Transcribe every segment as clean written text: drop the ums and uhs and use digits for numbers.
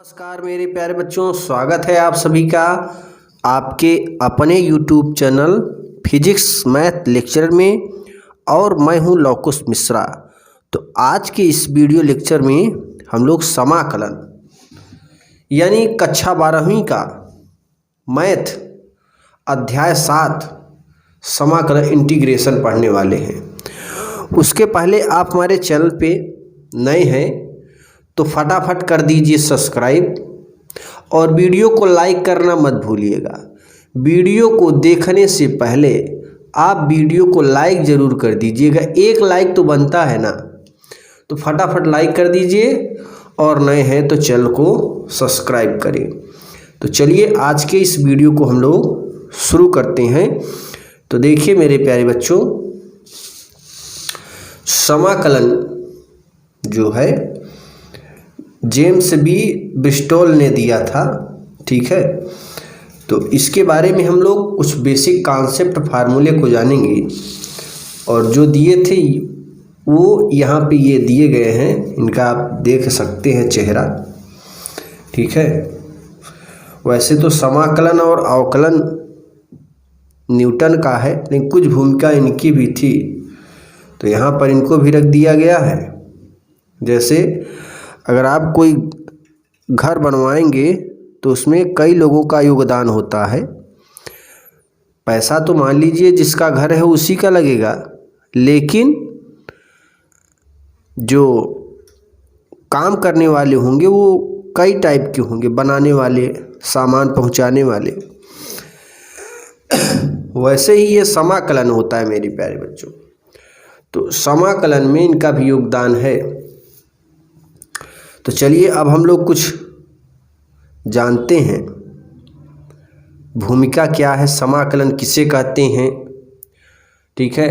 नमस्कार मेरे प्यारे बच्चों, स्वागत है आप सभी का आपके अपने YouTube channel physics math lecture में। और मैं हूं लौकुश मिश्रा। तो आज के इस वीडियो लेक्चर में हम लोग समाकलन यानी कक्षा 12वीं का मैथ अध्याय 7 समाकलन इंटीग्रेशन पढ़ने वाले हैं। उसके पहले आप हमारे चैनल पे नए हैं तो फटाफट कर दीजिए सब्सक्राइब और वीडियो को लाइक करना मत भूलिएगा। वीडियो को देखने से पहले आप वीडियो को लाइक ज़रूर कर दीजिएगा, एक लाइक तो बनता है ना, तो फटाफट लाइक कर दीजिए और नए हैं तो चैनल को सब्सक्राइब करें। तो चलिए आज के इस वीडियो को हम लोग शुरू करते हैं। तो देखिए मेरे प्यारे बच्चों, समाकलन जो है जेम्स बी ब्रिस्टॉल ने दिया था, ठीक है। तो इसके बारे में हम लोग कुछ बेसिक कॉन्सेप्ट फार्मूले को जानेंगे और जो दिए थे वो यहाँ पे ये दिए गए हैं, इनका आप देख सकते हैं चेहरा, ठीक है। वैसे तो समाकलन और अवकलन न्यूटन का है, लेकिन कुछ भूमिका इनकी भी थी, तो यहाँ पर इनको भी रख दिया गया है। जैसे अगर आप कोई घर बनवाएंगे तो उसमें कई लोगों का योगदान होता है। पैसा तो मान लीजिए जिसका घर है उसी का लगेगा, लेकिन जो काम करने वाले होंगे वो कई टाइप के होंगे, बनाने वाले, सामान पहुंचाने वाले। वैसे ही ये समाकलन होता है मेरे प्यारे बच्चों। तो समाकलन में इनका भी योगदान है। तो चलिए अब हम लोग कुछ जानते हैं, भूमिका क्या है, समाकलन किसे कहते हैं, ठीक है।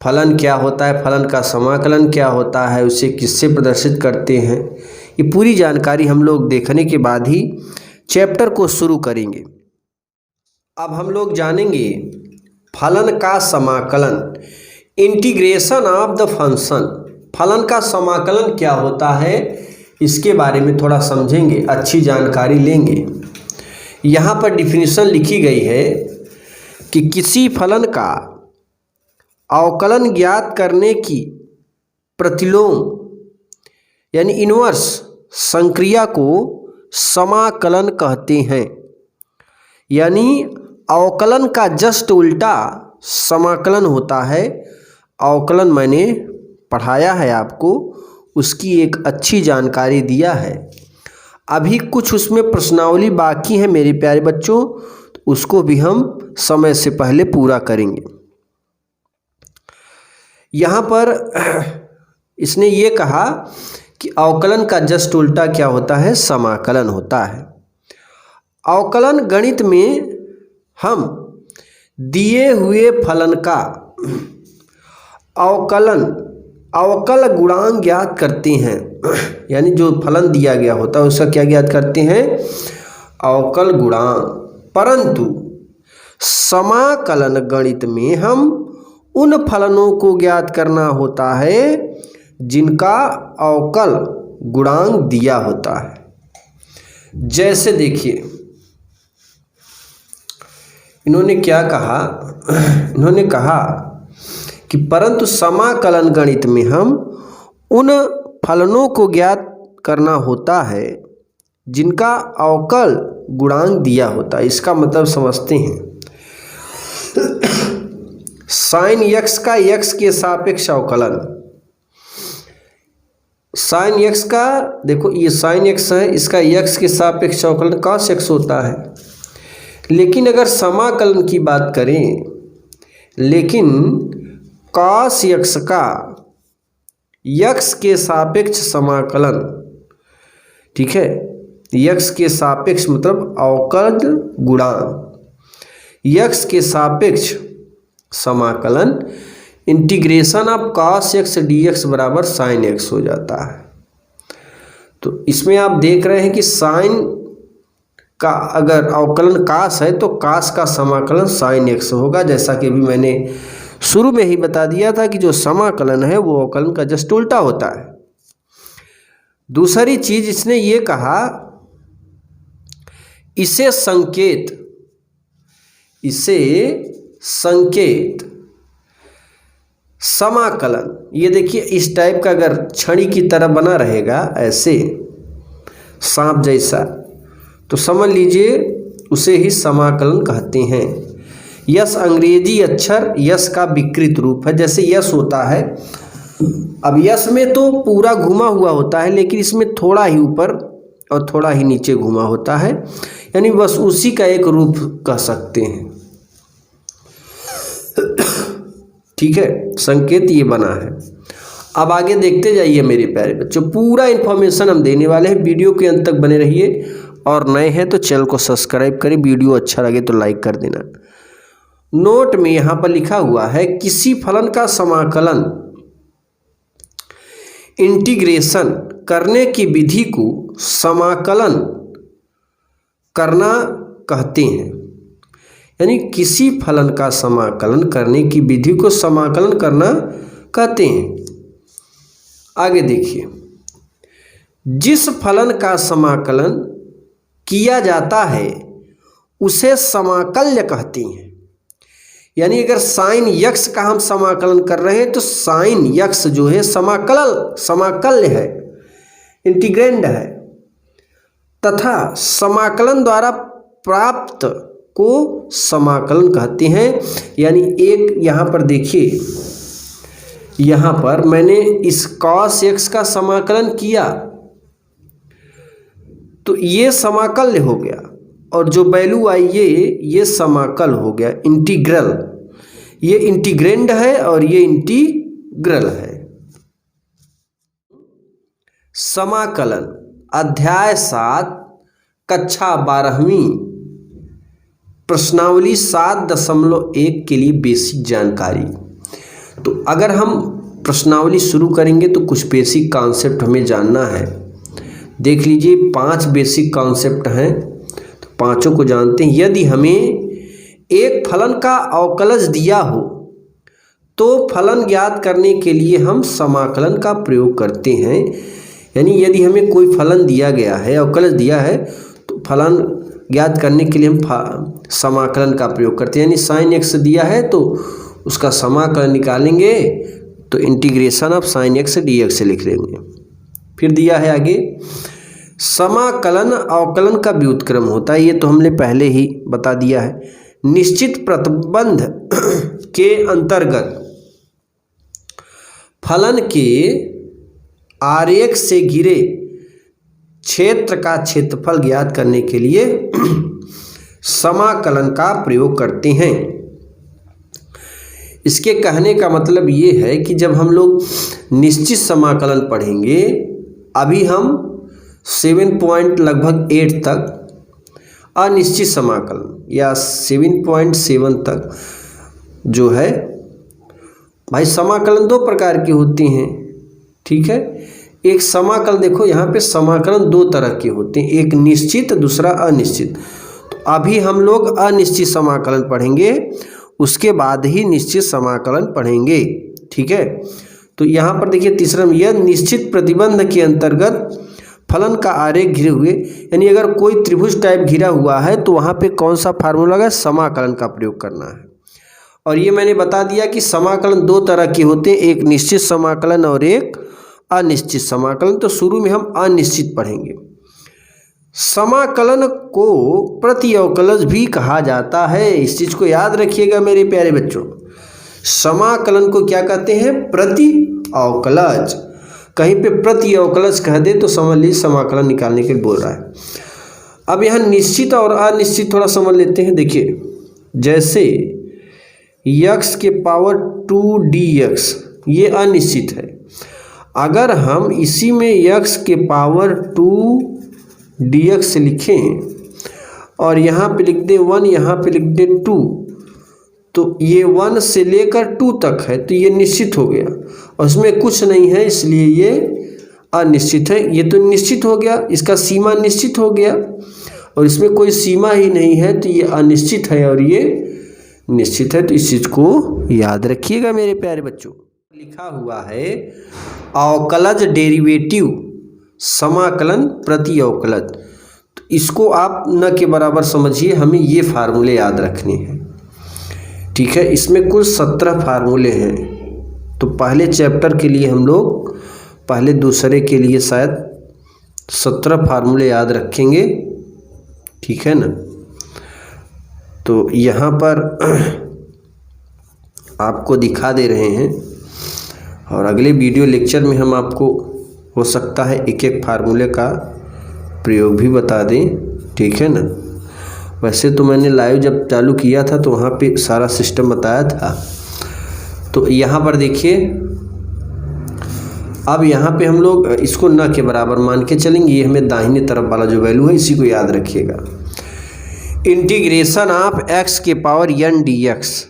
फलन क्या होता है, फलन का समाकलन क्या होता है, उसे किससे प्रदर्शित करते हैं, ये पूरी जानकारी हम लोग देखने के बाद ही चैप्टर को शुरू करेंगे। अब हम लोग जानेंगे फलन का समाकलन, इंटीग्रेशन ऑफ द फंक्शन। फलन का समाकलन क्या होता है इसके बारे में थोड़ा समझेंगे, अच्छी जानकारी लेंगे। यहाँ पर डिफिनीशन लिखी गई है कि किसी फलन का अवकलन ज्ञात करने की प्रतिलोम यानी इन्वर्स संक्रिया को समाकलन कहते हैं। यानी अवकलन का जस्ट उल्टा समाकलन होता है। अवकलन मैंने पढ़ाया है आपको, उसकी एक अच्छी जानकारी दिया है। अभी कुछ उसमें प्रश्नावली बाकी है मेरे प्यारे बच्चों, तो उसको भी हम समय से पहले पूरा करेंगे। यहाँ पर इसने ये कहा कि अवकलन का जस्ट उल्टा क्या होता है, समाकलन होता है। अवकलन गणित में हम दिए हुए फलन का अवकल गुणांक ज्ञात करते हैं। यानी जो फलन दिया गया होता है उसका क्या ज्ञात करते हैं, अवकल गुणांक। परंतु समाकलन गणित में हम उन फलनों को ज्ञात करना होता है जिनका अवकल गुणांक दिया होता है। जैसे देखिए इन्होंने क्या कहा, इन्होंने कहा कि परंतु समाकलन गणित में हम उन फलनों को ज्ञात करना होता है जिनका अवकल गुणांक दिया होता है। इसका मतलब समझते हैं। साइन एक्स का एक्स के सापेक्ष अवकलन, साइन एक्स का, देखो ये साइन एक्स है, इसका एक्स के सापेक्ष अवकलन कॉस एक्स होता है। लेकिन अगर समाकलन की बात करें, लेकिन कॉस एक्स का एक्स के सापेक्ष समाकलन, ठीक है, एक्स के सापेक्ष मतलब अवकल गुणांक, एक्स के सापेक्ष समाकलन integration of cos x d x बराबर साइन एक्स हो जाता है। तो इसमें आप देख रहे हैं कि साइन का अगर अवकलन कास है तो कास का समाकलन साइन एक्स होगा। जैसा कि अभी मैंने शुरू में ही बता दिया था कि जो समाकलन है वो अवकलन का जस्ट उल्टा होता है। दूसरी चीज इसने ये कहा, इसे संकेत समाकलन, ये देखिए इस टाइप का अगर छड़ी की तरह बना रहेगा ऐसे सांप जैसा, तो समझ लीजिए उसे ही समाकलन कहते हैं। यस अंग्रेजी अक्षर यस का विकृत रूप है। जैसे यस होता है, अब यस में तो पूरा घुमा हुआ होता है, लेकिन इसमें थोड़ा ही ऊपर और थोड़ा ही नीचे घुमा होता है, यानी बस उसी का एक रूप कह सकते हैं। ठीक है, संकेत ये बना है। अब आगे देखते जाइए मेरे प्यारे बच्चों, पूरा इन्फॉर्मेशन हम देने वाले हैं, वीडियो के अंत तक बने रहिए। और नए हैं तो चैनल को सब्सक्राइब करें, वीडियो अच्छा लगे तो लाइक कर देना। नोट में यहाँ पर लिखा हुआ है, किसी फलन का समाकलन इंटीग्रेशन करने की विधि को समाकलन करना कहते हैं। यानी किसी फलन का समाकलन करने की विधि को समाकलन करना कहते हैं। आगे देखिए, जिस फलन का समाकलन किया जाता है उसे समाकल्य कहते हैं। यानी अगर साइन यक्स का हम समाकलन कर रहे हैं तो साइन यक्स जो है समाकल्य है, इंटीग्रेंड है, तथा समाकलन द्वारा प्राप्त को समाकलन कहते हैं। यानी एक यहाँ पर देखिए, यहाँ पर मैंने इस cos x का समाकलन किया तो ये समाकल्य हो गया, और जो वैल्यू आई ये समाकल हो गया, इंटीग्रल। ये इंटीग्रेंड है और ये इंटीग्रल है। समाकलन अध्याय 7 कक्षा 12वीं प्रश्नावली 7.1 के लिए बेसिक जानकारी। तो अगर हम प्रश्नावली शुरू करेंगे तो कुछ बेसिक कॉन्सेप्ट हमें जानना है। देख लीजिए 5 बेसिक कॉन्सेप्ट हैं, तो पांचों को जानते हैं। यदि हमें एक फलन का अवकलज दिया हो तो फलन ज्ञात करने के लिए हम समाकलन का प्रयोग करते हैं। यानी यदि हमें कोई फलन दिया गया है, अवकलज दिया है, तो फलन ज्ञात करने के लिए हम समाकलन का प्रयोग करते हैं। यानी साइन एक्स दिया है तो उसका समाकलन निकालेंगे तो integration of sine x d x से लिख लेंगे। फिर दिया है आगे, समाकलन अवकलन का व्युत्क्रम होता है, ये तो हमने पहले ही बता दिया है। निश्चित प्रतिबंध के अंतर्गत फलन के आरेख से घिरे क्षेत्र का क्षेत्रफल ज्ञात करने के लिए समाकलन का प्रयोग करते हैं। इसके कहने का मतलब ये है कि जब हम लोग निश्चित समाकलन पढ़ेंगे, अभी हम 7.8 तक अनिश्चित समाकलन या 7.7 तक जो है भाई, समाकलन 2 प्रकार की होती हैं। ठीक है, एक समाकलन देखो यहाँ पे समाकलन 2 तरह के होते हैं, एक निश्चित दूसरा अनिश्चित। तो अभी हम लोग अनिश्चित समाकलन पढ़ेंगे, उसके बाद ही निश्चित समाकलन पढ़ेंगे। ठीक है, तो यहाँ पर देखिए तीसरा में, यह निश्चित प्रतिबंध के अंतर्गत फलन का आरेख घिरे हुए, यानी अगर कोई त्रिभुज टाइप घिरा हुआ है तो वहाँ पे कौन सा फार्मूला है, समाकलन का प्रयोग करना है। और ये मैंने बता दिया कि समाकलन 2 तरह के होते हैं, एक निश्चित समाकलन और एक अनिश्चित समाकलन। तो शुरू में हम अनिश्चित पढ़ेंगे। समाकलन को प्रति अवकलज भी कहा जाता है, इस चीज को याद रखिएगा मेरे प्यारे बच्चों। समाकलन को क्या कहते हैं, प्रति अवकलज। कहीं पे प्रति अवकलज कह दे तो समझ लीजिए समाकलन निकालने के लिए बोल रहा है। अब यहाँ निश्चित और अनिश्चित थोड़ा समझ लेते हैं। देखिए, जैसे x के पावर 2dx ये अनिश्चित है। अगर हम इसी में x के पावर 2dx लिखें और यहाँ पे लिख दे 1, यहाँ पे लिख दे 2, तो ये 1 से लेकर 2 तक है, तो ये निश्चित हो गया। और इसमें कुछ नहीं है, इसलिए ये अनिश्चित है। ये तो निश्चित हो गया, इसका सीमा निश्चित हो गया, और इसमें कोई सीमा ही नहीं है, तो ये अनिश्चित है और ये निश्चित है। तो इस चीज़ को याद रखिएगा मेरे प्यारे बच्चों। लिखा हुआ है अवकलज डेरिवेटिव समाकलन प्रति अवकलज। तो इसको आप न के बराबर समझिए, हमें ये फार्मूले याद रखने हैं। ठीक है, इसमें कुल 17 फार्मूले हैं। तो पहले चैप्टर के लिए हम लोग पहले दूसरे के लिए शायद 17 फार्मूले याद रखेंगे। ठीक है ना। तो यहाँ पर आपको दिखा दे रहे हैं और अगले वीडियो लेक्चर में हम आपको हो सकता है एक एक फार्मूले का प्रयोग भी बता दें। ठीक है ना। वैसे तो मैंने लाइव जब चालू किया था तो वहाँ पे सारा सिस्टम बताया था। तो यहाँ पर देखिए, अब यहाँ पे हम लोग इसको न के बराबर मान के चलेंगे। ये हमें दाहिने तरफ वाला जो वैल्यू है इसी को याद रखिएगा। इंटीग्रेशन ऑफ एक्स के power n d x,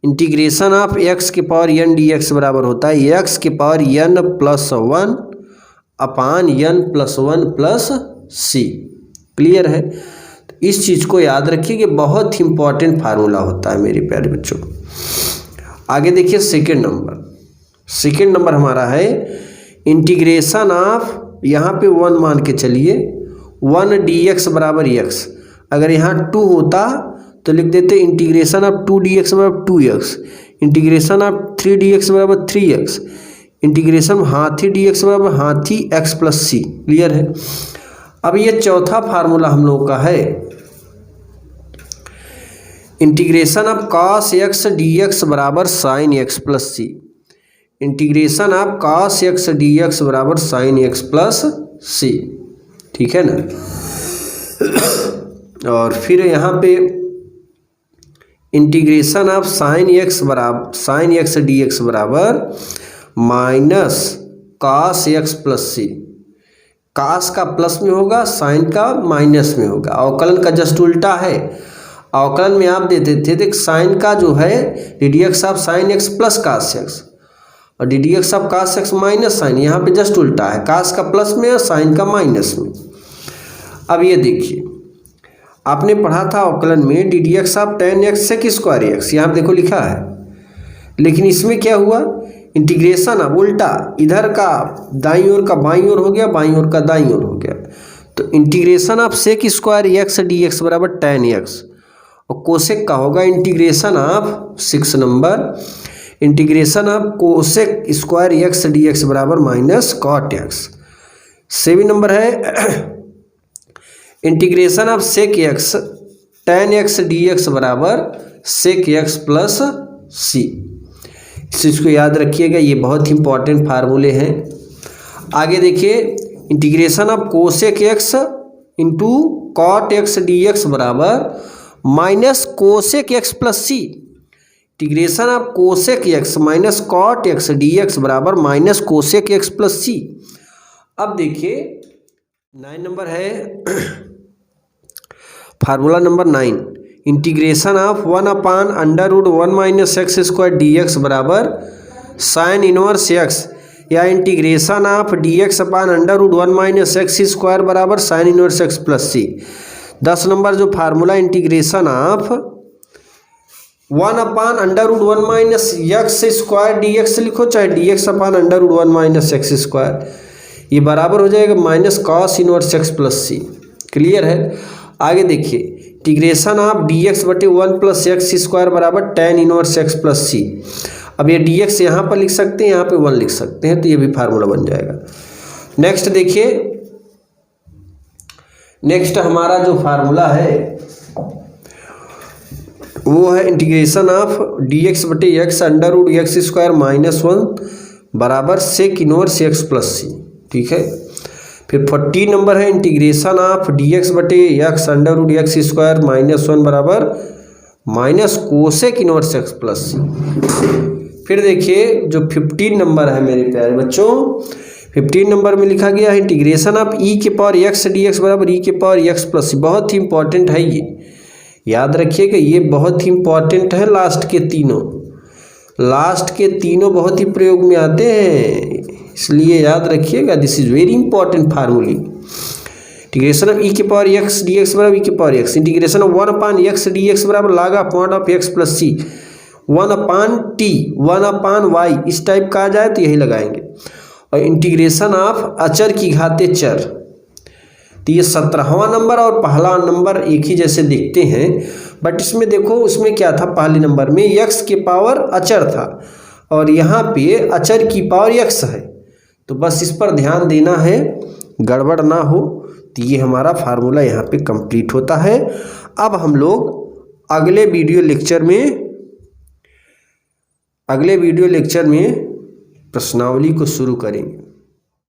integration of x के पावर एन डी एक्स बराबर होता है एक्स के power n plus 1 upon n plus 1 plus C. Clear है। तो इस चीज़ को याद रखिए कि बहुत ही इंपॉर्टेंट फार्मूला होता है मेरे प्यारे बच्चों। आगे देखिए सेकेंड नंबर हमारा है इंटीग्रेशन ऑफ, यहाँ पे 1 मान के चलिए, 1 डी एक्स बराबर एक्स। अगर यहाँ 2 होता तो लिख देते इंटीग्रेशन ऑफ 2 डी एक्स बराबर 2x, integration of 3 D x बराबर 3x, इंटीग्रेशन हाथी डी एक्स बराबर हाथी x प्लस सी। क्लियर है। अब ये चौथा फार्मूला हम लोगों का है integration of cos x dx बराबर sin x plus C, integration of cos x dx बराबर sin x प्लस सी। ठीक है ना। और फिर यहाँ पे integration of sin x dx बराबर minus cos x plus C. cos का प्लस में होगा, sin का माइनस में होगा। अवकलन का जस्ट उल्टा है। अवकलन में आप देते थे देख sin का जो है ddx of sin x plus cos x और ddx of cos x minus sin। यहाँ पे जस्ट उल्टा है, cos का प्लस में और sin का माइनस में। अब ये देखिए, आपने पढ़ा था अवकलन में ddx of tan x sec square x, यहाँ देखो लिखा है। लेकिन इसमें क्या हुआ, इंटीग्रेशन अब उल्टा, इधर का दाईं ओर का बाईं ओर हो गया, बाईं ओर का दाईं ओर हो गया। तो integration of sec square x dx बराबर tan x और कोसेक का होगा integration of 6 number, integration of cosec square x dx बराबर माइनस कॉट x। 7 नंबर है integration of sec x tan x dx बराबर सेक x प्लस सी। इस चीज़ को याद रखिएगा, ये बहुत ही इंपॉर्टेंट फार्मूले हैं। आगे देखिए integration of cosec x into cot x dx बराबर minus cosec x plus C, integration of cosec x minus cot x dx बराबर minus cosec x plus C. अब देखिए 9 नंबर है formula number 9, integration of 1 upon under root 1 minus x square d x बराबर sine inverse x, या integration of d x upon under root 1 minus x square बराबर sine inverse x plus C. 10 number जो formula integration of 1 upon under root 1 minus x square d x लिखो, चाहे d x upon under root 1 minus x square, ये बराबर हो जाएगा minus cos inverse x plus C. Clear है। आगे देखिए इंटीग्रेशन ऑफ डी एक्स बटे 1 प्लस एक्स स्क्वायर बराबर tan inverse x plus C. अब ये डी एक्स यहाँ पर लिख सकते हैं, यहाँ पे 1 लिख सकते हैं, तो ये भी फार्मूला बन जाएगा। नेक्स्ट देखिए, नेक्स्ट हमारा जो फार्मूला है वो है इंटीग्रेशन ऑफ डी एक्स बटे x under root x square minus 1 बराबर sec inverse x plus C. ठीक है। फिर 14 नंबर है इंटीग्रेशन ऑफ डी एक्स बटे x under root x square minus 1 बराबर minus cosec inverse x plus C. फिर देखिए जो 15 नंबर है मेरे प्यारे बच्चों, 15 नंबर में लिखा गया है इंटीग्रेशन ऑफ ई के पावर एक्स डी एक्स बराबर ई के पावर एक्स प्लस सी। बहुत ही इंपॉर्टेंट है, ये याद रखिएगा, ये बहुत ही इंपॉर्टेंट है। लास्ट के तीनों बहुत ही प्रयोग में आते हैं, इसलिए याद रखिएगा, this is very important formulae. Integration of e के पावर एक्स डी एक्स बराबर ई के power x, integration of 1 upon x d x बराबर log of point of x plus C, 1 upon t 1 upon y, इस type का आ जाए तो यही लगाएंगे। और इंटीग्रेशन ऑफ अचर की घाते चर। तो ये 17वां नंबर और पहला नंबर एक ही जैसे दिखते हैं, बट इसमें देखो उसमें क्या था, पहले नंबर में x के पावर अचर था और यहाँ पे अचर की पावर x है। तो बस इस पर ध्यान देना है, गड़बड़ ना हो। तो ये हमारा फार्मूला यहाँ पे कंप्लीट होता है। अब हम लोग अगले वीडियो लेक्चर में प्रश्नावली को शुरू करेंगे।